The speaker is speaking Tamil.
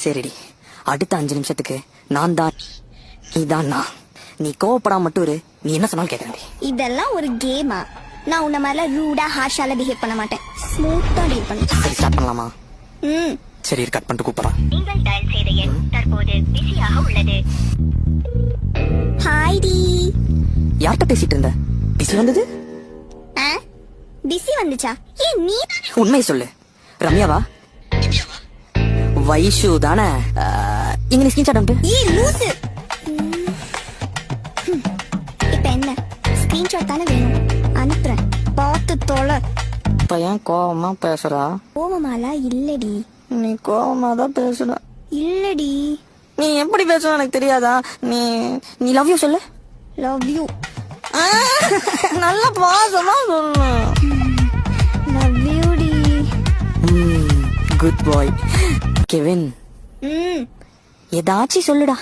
சரிடி, அடுத்த 5 நிமிஷத்துக்கு நான் தான் நீதான் நான். நீ கோவப்படாம மட்டும் இரு. நீ என்ன சொன்னாலும் கேட்கறேன். இதெல்லாம் ஒரு கேமா? நான் உன்ன மாதிரில ரூடா ஹார்ஷால பிஹேவ் பண்ண மாட்டேன். ஸ்மூத்தா டீல் பண்ணு. சரி, ஸ்டார்ட் பண்ணலாமா? சரி, கட் பண்ணிட்டு கூப்பிடுறேன். நீங்கள் டயல் செய்த எண் தற்போது பிஸியாக உள்ளது. ஹாய் டி. யார்கிட்ட பேசிட்டு இருந்த? பிஸி வந்தது? பிஸி வந்துச்சா? ஏன் நீ உண்மையை சொல்லு. ரம்யாவா? வைஷு தானே? இங்க நீ ஸ்கிரீன்ஷாட் அனுப்பு. ஏய் லூசு. இப்ப என்ன? ஸ்கிரீன்ஷாட் தானே வேணும். அனுப்புறேன், பார்த்து தொலை. பையன் கோவமா பேசுறா? கோவமாலா இல்லடி. நீ கோவமா தான் பேசுற. இல்லடி. நீ எப்படி பேசுற எனக்கு தெரியாதா? நீ நீ லவ் யூ சொல்லு. Love you. நல்ல பாசமா சொல்லு. லவ் யூ டி. Good bye. கெவின், ஏதாச்சும் சொல்லுடா.